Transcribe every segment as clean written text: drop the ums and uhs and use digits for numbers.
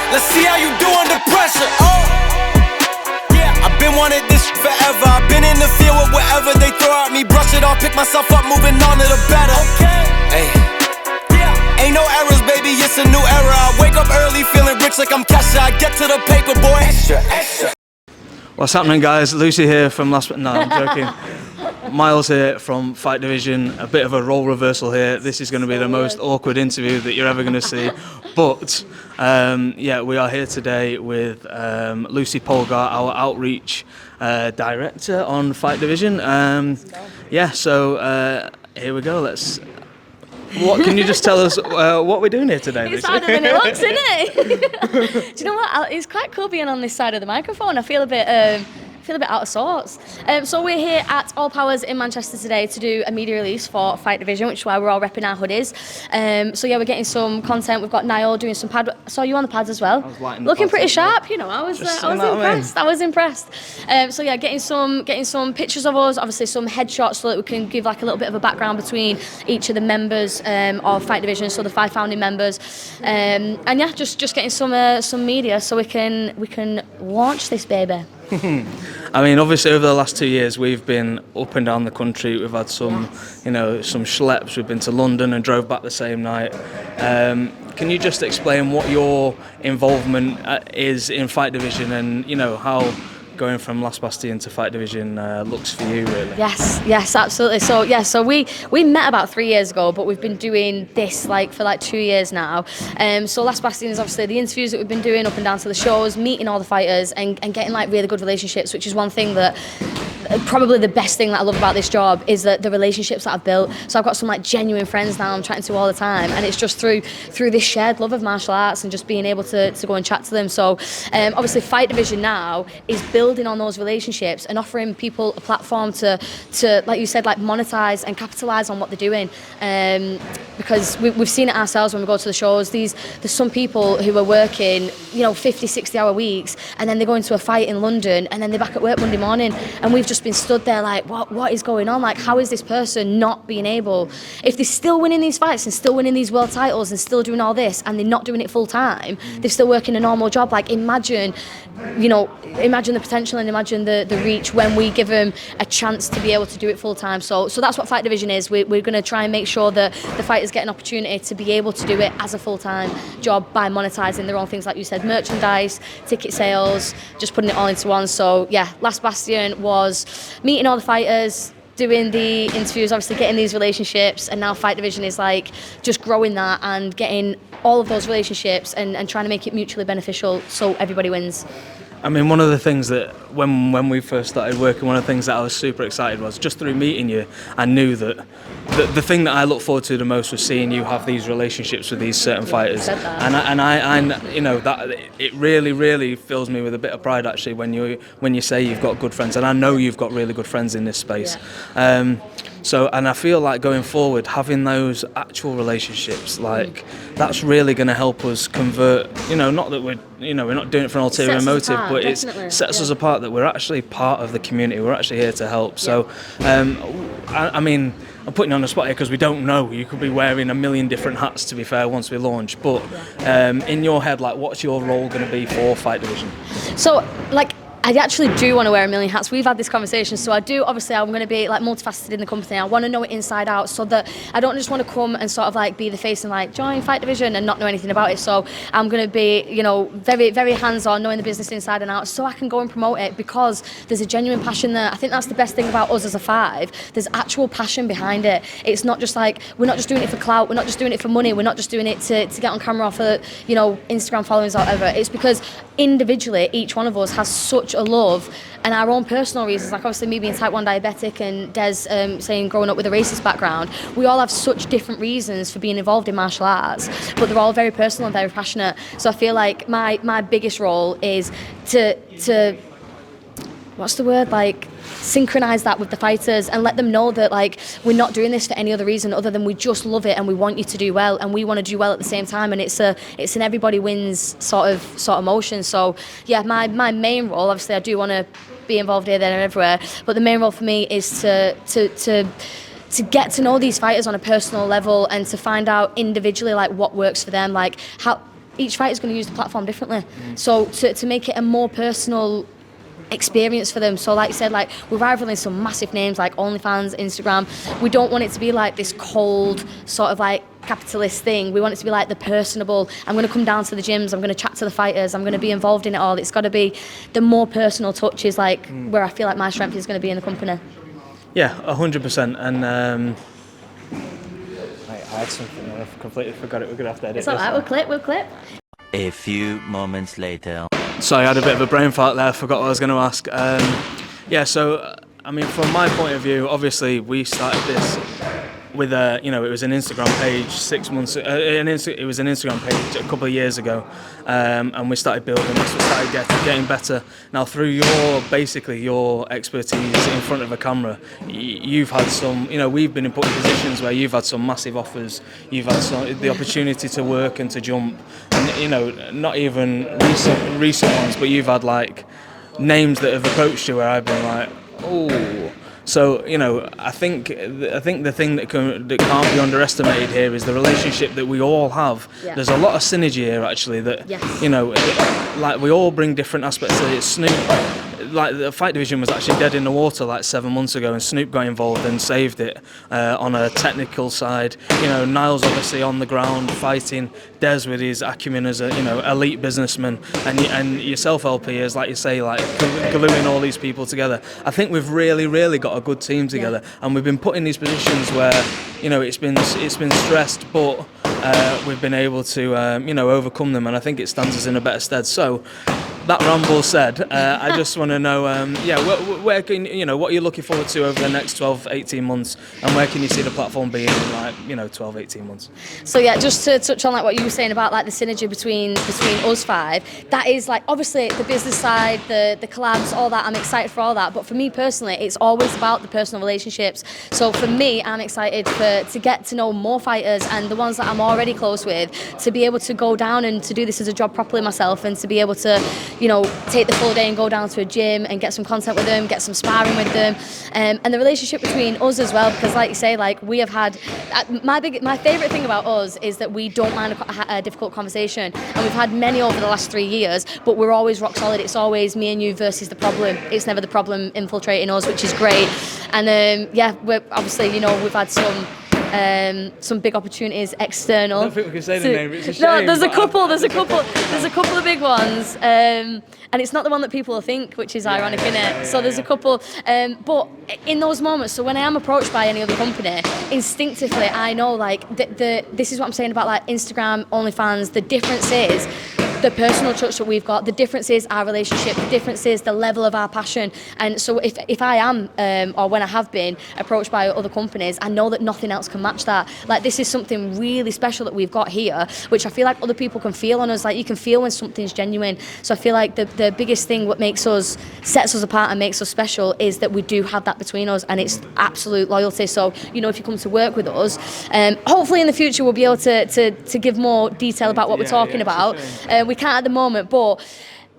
Let's see how you do under pressure. Oh, yeah, I've been wanting this forever. I've been in the field with whatever they throw at me. Brush it off, pick myself up, moving on to the better. Hey, yeah, ain't no errors, baby, it's a new era. I wake up early, feeling rich like I'm Kesha. I get to the paper, boy. Extra, extra. What's happening, guys? Lucy here from last... No, I'm joking. Miles here from Fight Division. A bit of a role reversal here. This is going to be the most awkward interview that you're ever going to see. But, yeah, we are here today with Lucy Polgar, our outreach director on Fight Division. Yeah, so here we go. What can you just tell us what we're doing here today? It's harder than it looks, isn't it? Do you know what? It's quite cool being on this side of the microphone. I feel a bit out of sorts. So we're here at All Powers in Manchester today to do a media release for Fight Division, which is why we're all repping our hoodies. So yeah, we're getting some content. We've got Niall doing some pad. I saw you on the pads as well. Looking pretty sharp, you know. I was impressed. I was impressed. So yeah, getting some pictures of us. Obviously some headshots so that we can give like a little bit of a background between each of the members of Fight Division. So the 5 founding members. And yeah, just getting some media so we can launch this baby. I mean, obviously over the last 2 years we've been up and down the country. We've had some, you know, some schleps. We've been to London and drove back the same night. Can you just explain what your involvement is in Fight Division and, you know, how going from Last Bastion to Fight Division looks for you, really? Yes, absolutely. So yeah, so we met about 3 years ago, but we've been doing this for 2 years now. So Last Bastion is obviously the interviews that we've been doing up and down to the shows, meeting all the fighters and getting like really good relationships, which is one thing that probably the best thing that I love about this job is that the relationships that I've built. So I've got some like genuine friends now I'm chatting to all the time, and it's just through this shared love of martial arts and just being able to go and chat to them. So obviously Fight Division now is building on those relationships and offering people a platform to like you said, like monetize and capitalize on what they're doing, because we've seen it ourselves when we go to the shows. There's some people who are working, you know, 50-60 hour weeks, and then they go into a fight in London and then they're back at work Monday morning, and we've just been stood there like, what is going on? Like, how is this person not being able, if they're still winning these fights and still winning these world titles and still doing all this and they're not doing it full time, they're still working a normal job. Like, imagine the potential and imagine the reach when we give them a chance to be able to do it full time. So that's what Fight Division is. We're going to try and make sure that the fighters get an opportunity to be able to do it as a full time job by monetizing their own things, like you said, merchandise, ticket sales, just putting it all into one. So yeah, Last Bastion was meeting all the fighters, doing the interviews, obviously getting these relationships, and now Fight Division is like just growing that and getting all of those relationships and trying to make it mutually beneficial so everybody wins. I mean, one of the things that when we first started working, one of the things that I was super excited was just through meeting you, I knew that the thing that I look forward to the most was seeing you have these relationships with these certain fighters, and I you know, that it really fills me with a bit of pride actually when you say you've got good friends, and I know you've got really good friends in this space. Yeah. So, and I feel like going forward, having those actual relationships, like that's really going to help us convert. You know, not that we're not doing it for an ulterior motive, but it sets us apart that we're actually part of the community. We're actually here to help. So, I mean, I'm putting you on the spot here because we don't know. You could be wearing a million different hats, to be fair, once we launch. But in your head, like, what's your role going to be for Fight Division? So, like, I actually do want to wear a million hats. We've had this conversation, so I do. Obviously, I'm going to be like multifaceted in the company. I want to know it inside out, so that I don't just want to come and sort of like be the face and like join Fight Division and not know anything about it. So I'm going to be, you know, very, very hands-on, knowing the business inside and out, so I can go and promote it because there's a genuine passion there. I think that's the best thing about us as a 5. There's actual passion behind it. It's not just like, we're not just doing it for clout. We're not just doing it for money. We're not just doing it to get on camera or for, you know, Instagram followings or whatever. It's because individually, each one of us has such a love and our own personal reasons, like obviously me being type 1 diabetic and Des saying growing up with a racist background, we all have such different reasons for being involved in martial arts, but they're all very personal and very passionate. So I feel like my biggest role is to what's the word, like synchronize that with the fighters and let them know that like we're not doing this for any other reason other than we just love it and we want you to do well and we want to do well at the same time, and it's an everybody wins sort of motion. So yeah, my main role, obviously I do want to be involved here, there and everywhere, but the main role for me is to get to know these fighters on a personal level and to find out individually like what works for them, like each fighter's going to use the platform differently. So to make it a more personal experience for them. So like you said, like we're rivaling some massive names like OnlyFans, Instagram. We don't want it to be like this cold sort of like capitalist thing. We want it to be like the personable, I'm going to come down to the gyms, I'm going to chat to the fighters, I'm going to be involved in it all. It's got to be the more personal touches, like where I feel like my strength is going to be in the company. Yeah, 100%. And I had something, I completely forgot it. We're going to have to edit It's all right, we'll clip. A few moments later. So I had a bit of a brain fart there, forgot what I was going to ask. Yeah, so, I mean, from my point of view, obviously we started this with it was an Instagram page 6 months. It was an Instagram page a couple of years ago, and we started building this. We started getting better. Now, through your expertise in front of a camera, you've had some. We've been in positions where you've had some massive offers. You've had the opportunity to work and to jump, and not even recent ones, but you've had like names that have approached you where I've been like, oh. So I think the thing that can't be underestimated here is the relationship that we all have. Yeah. There's a lot of synergy here actually. That like we all bring different aspects to it. Snoop, like the fight division was actually dead in the water like 7 months ago, and Snoop got involved and saved it on a technical side. Niles obviously on the ground fighting, Des with his acumen as a elite businessman, and yourself LP as like you say, like gluing all these people together. I think we've really got a good team together, and we've been put in these positions where it's been stressed, but we've been able to overcome them, and I think it stands us in a better stead. So that ramble said, I just want to know, where can what are you looking forward to over the next 12-18 months, and where can you see the platform being in like 12-18 months? So yeah, just to touch on like what you were saying about like the synergy between us five, that is like obviously the business side, the collabs, all that. I'm excited for all that, but for me personally, it's always about the personal relationships. So for me, I'm excited to get to know more fighters, and the ones that I'm already close with, to be able to go down and to do this as a job properly myself, and to be able to take the full day and go down to a gym and get some content with them, get some sparring with them, and the relationship between us as well, because like you say, like we have had my favourite thing about us is that we don't mind a difficult conversation, and we've had many over the last 3 years, but we're always rock solid. It's always me and you versus the problem. It's never the problem infiltrating us, which is great. And we're obviously we've had some big opportunities external. I don't think we can say the name. It's a shame. No, there's a couple of big ones, and it's not the one that people think, which is ironic, isn't it? So there's a couple, but in those moments, so when I am approached by any other company, instinctively I know like this is what I'm saying about like Instagram, OnlyFans. The difference is the personal touch that we've got. The difference is our relationship. The difference is the level of our passion. And so if I am, or when I have been approached by other companies, I know that nothing else can match that. Like this is something really special that we've got here, which I feel like other people can feel on us. Like you can feel when something's genuine. So I feel like the biggest thing what sets us apart and makes us special is that we do have that between us, and it's absolute loyalty. So if you come to work with us, hopefully in the future we'll be able to give more detail about what we're talking about. We can't at the moment, but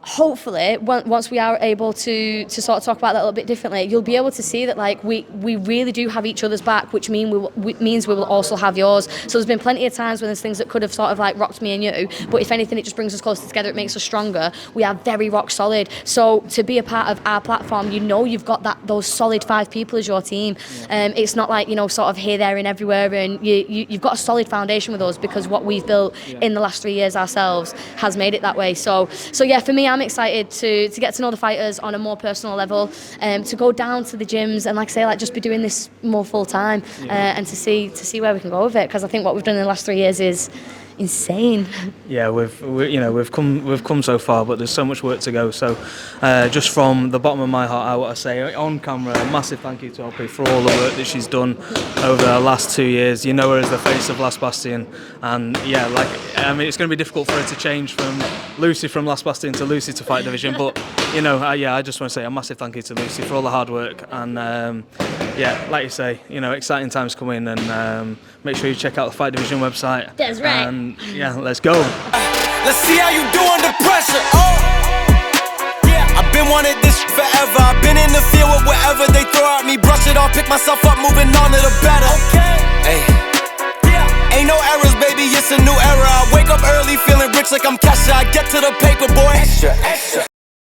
hopefully once we are able to sort of talk about that a little bit differently, you'll be able to see that like we really do have each other's back, which means we will also have yours. So there's been plenty of times when there's things that could have sort of like rocked me and you, but if anything it just brings us closer together, it makes us stronger. We are very rock solid. So to be a part of our platform, you've got those solid 5 people as your team. It's not like sort of here, there and everywhere, and you've got a solid foundation with us, because what we've built in the last 3 years ourselves has made it that way. So yeah, for me, I'm excited to get to know the fighters on a more personal level, to go down to the gyms and like I say, like just be doing this more full time, and to see where we can go with it, because I think what we've done in the last 3 years is insane. Yeah, we've come so far, but there's so much work to go. So just from the bottom of my heart, I want to say on camera a massive thank you to LP for all the work that she's done over the last 2 years. You know her as the face of Last Bastion, and it's going to be difficult for her to change from Lucy from Last Bastion to Lucy to Fight Division, but I just want to say a massive thank you to Lucy for all the hard work, and like you say, exciting times coming, and make sure you check out the Fight Division website. That's right. And let's go. Let's see how you do under pressure. I've been wanting this forever. I've been in the field with whatever they throw at me. Brush it off, pick myself up, moving on to the better. Hey. Ain't no errors, baby, it's a new era. I wake up early feeling rich like I'm Kesha. I get to the paper, boy. Extra, extra.